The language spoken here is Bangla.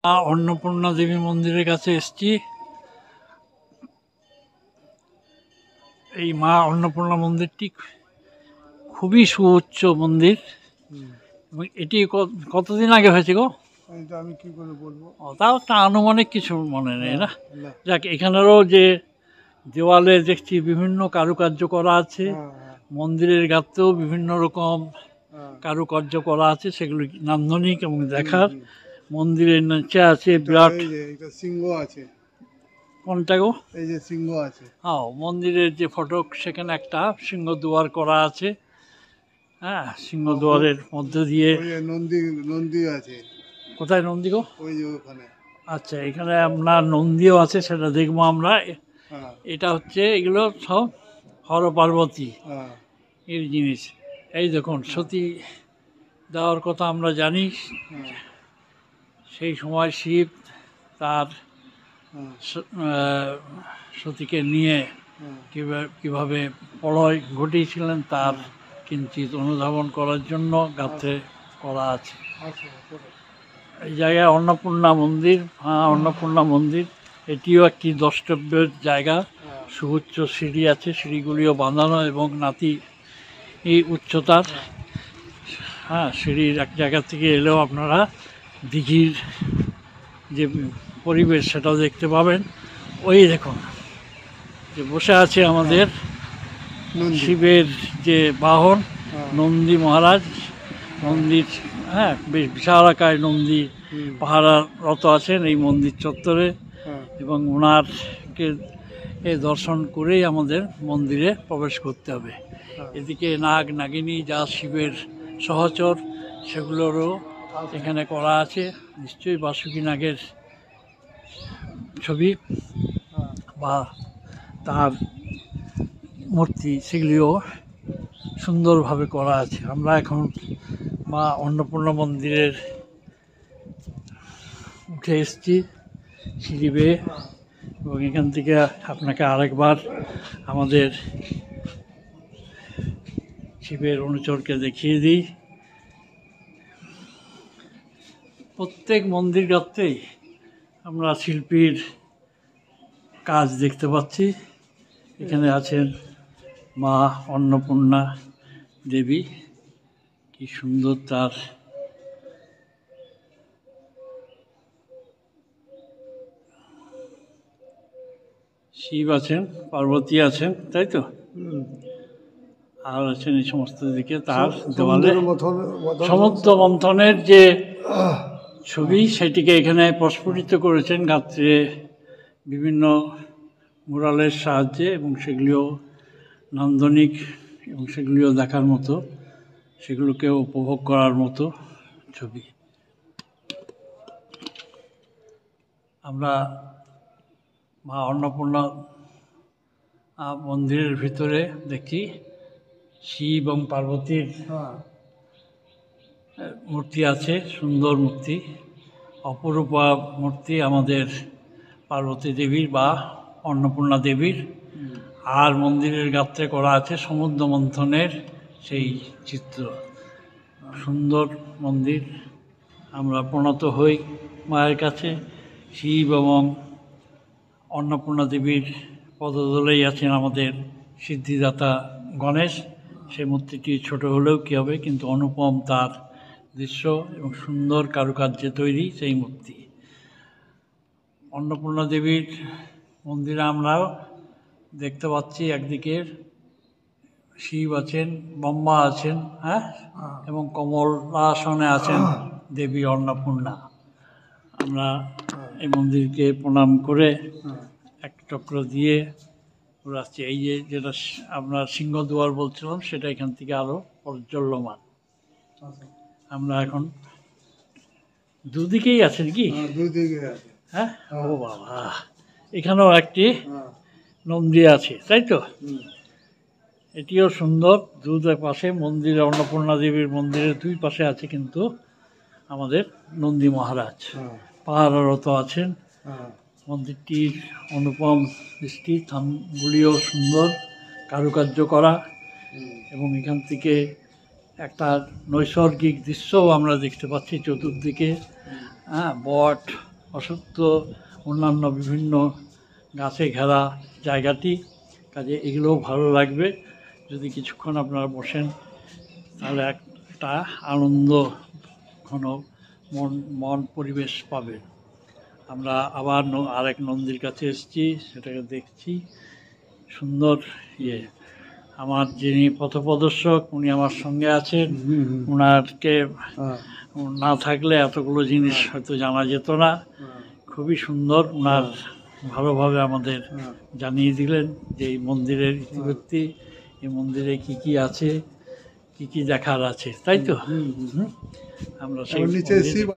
অন্নপূর্ণা দেবী মন্দিরের কাছে এসেছি। এই মা অন্নপূর্ণা মন্দিরটি খুবই সুউচ্চ মন্দির এবং এটি কতদিন আগে হয়েছে গো? আমি কি করে বলবো, তাও একটা আনুমানিক কিছু মনে নেই না? না। যাক, এখানেরও যে দেওয়ালে দেখছি বিভিন্ন কারুকার্য করা আছে, মন্দিরের গাতেও বিভিন্ন রকম কারুকার্য করা আছে, সেগুলো নান্দনিক এবং দেখার। মন্দিরের নিচে আছে বিরাট সিংহ আছে। কোনটা গো? এই যে সিংহ আছে। মন্দিরের যে ফটক, সেখানে একটা সিংহদুয়ার করা আছে। হ্যাঁ, সিংহদুয়ারের মধ্য দিয়ে নন্দী আছে। কোথায় নন্দী গো? ওই যে ওখানে। আচ্ছা, এখানে আপনার নন্দীও আছে, সেটা দেখবো আমরা। এটা হচ্ছে, এগুলো সব হর পার্বতী এর জিনিস। এই দেখুন, সতী দেওয়ার কথা আমরা জানি। সেই সময় শিব তার সতীকে নিয়ে কিভাবে প্রলয় ঘটিয়েছিলেন তার কিঞ্চিত অনুধাবন করার জন্য গাত্রে করা আছে। এই জায়গায় অন্নপূর্ণা মন্দির, অন্নপূর্ণা মন্দির, এটিও একটি দ্রষ্টব্যের জায়গা। সুউচ্চ সিঁড়ি আছে, সিঁড়িগুলিও বাঁধানো এবং নাতি এই উচ্চতার। সিঁড়ির এক জায়গা থেকে এলেও আপনারা দিঘির যে পরিবেশ সেটাও দেখতে পাবেন। ওই দেখুন যে বসে আছে আমাদের শিবের যে বাহন নন্দী মহারাজ। নন্দীর বেশ বিশালাকায় নন্দী পাহারারত আছেন এই মন্দির চত্বরে, এবং ওনারকে দর্শন করেই আমাদের মন্দিরে প্রবেশ করতে হবে। এদিকে নাগ নাগিনী যা শিবের সহচর, সেগুলোরও এখানে করা আছে। নিশ্চয়ই বাসুকী নাগের ছবি বা তার মূর্তি, সেগুলিও সুন্দরভাবে করা আছে। আমরা এখন মা অন্নপূর্ণা মন্দিরের উঠে এসেছি সিঁড়ি বেয়ে, এবং এখান থেকে আপনাকে আরেকবার আমাদের শিবের অনুচরকে দেখিয়ে দিই। প্রত্যেক মন্দির গাত্রেই আমরা শিল্পীর কাজ দেখতে পাচ্ছি। এখানে আছেন মা অন্নপূর্ণা দেবী, কি সুন্দর তার শিব আছেন, পার্বতী আছেন, তাই তো? আর আছেন এই সমস্ত দিকে তার দেওয়ালে সমুদ্র মন্থনের যে ছবি, সেটিকে এখানে প্রস্ফুটিত করেছেন গাত্রে বিভিন্ন মুরালের সাহায্যে, এবং সেগুলিও নান্দনিক এবং সেগুলিও দেখার মতো, সেগুলোকেও উপভোগ করার মতো ছবি। আমরা মা অন্নপূর্ণা মন্দিরের ভিতরে দেখি শিব এবং পার্বতীর মূর্তি আছে, সুন্দর মূর্তি, অপরূপা মূর্তি আমাদের পার্বতী দেবীর বা অন্নপূর্ণা দেবীর। আর মন্দিরের গাত্রে করা আছে সমুদ্র মন্থনের সেই চিত্র। সুন্দর মন্দির। আমরা প্রণত হই মায়ের কাছে। শিব এবং অন্নপূর্ণা দেবীর পদতলেই আছেন আমাদের সিদ্ধিদাতা গণেশ। সেই মূর্তিটি ছোট হলেও কী হবে, কিন্তু অনুপম তার দৃশ্য এবং সুন্দর কারুকার্যে তৈরি সেই মূর্তি। অন্নপূর্ণা দেবীর মন্দিরে আমরাও দেখতে পাচ্ছি একদিকে শিব আছেন, ব্রহ্মা আছেন, এবং কমলাসনে আছেন দেবী অন্নপূর্ণা। আমরা এই মন্দিরকে প্রণাম করে এক চক্র দিয়ে আসছি। এই যে যেটা আপনার সিংহদুয়ার বলছিলাম, সেটা এখান থেকে আরও প্রজ্বল্যমান। আমরা এখন দুদিকেই আছে কি? ও বাবা, এখানেও একটি নন্দী আছে, তাই তো? এটিও সুন্দর। দুই পাশে মন্দিরে অন্নপূর্ণা দেবীর মন্দিরের দুই পাশে আছে কিন্তু আমাদের নন্দী মহারাজ পাহারারত আছেন। মন্দিরটির অনুপম দৃষ্টি, থামগুলিও সুন্দর কারুকার্য করা, এবং এখান থেকে একটা নৈসর্গিক দৃশ্যও আমরা দেখতে পাচ্ছি চতুর্দিকে। বট অসত্য অন্যান্য বিভিন্ন গাছে ঘেরা জায়গাটি, কাজে এগুলোও ভালো লাগবে। যদি কিছুক্ষণ আপনারা বসেন তাহলে একটা আনন্দ ঘন মন পরিবেশ পাবে। আমরা আবার আরেক নন্দীর কাছে এসেছি, সেটাকে দেখছি। সুন্দর ইয়ে, আমার যিনি পথপ্রদর্শক উনি আমার সঙ্গে আছেন। ওনাকে না থাকলে এতগুলো জিনিস হয়তো জানা যেত না। খুবই সুন্দর, ওনার ভালোভাবে আমাদের জানিয়ে দিলেন যে এই মন্দিরের ইতিবৃত্তি, এই মন্দিরে কি কি আছে, কি কি দেখার আছে, তাই তো। আমরা সেই নিচে মন্দিরে- শিব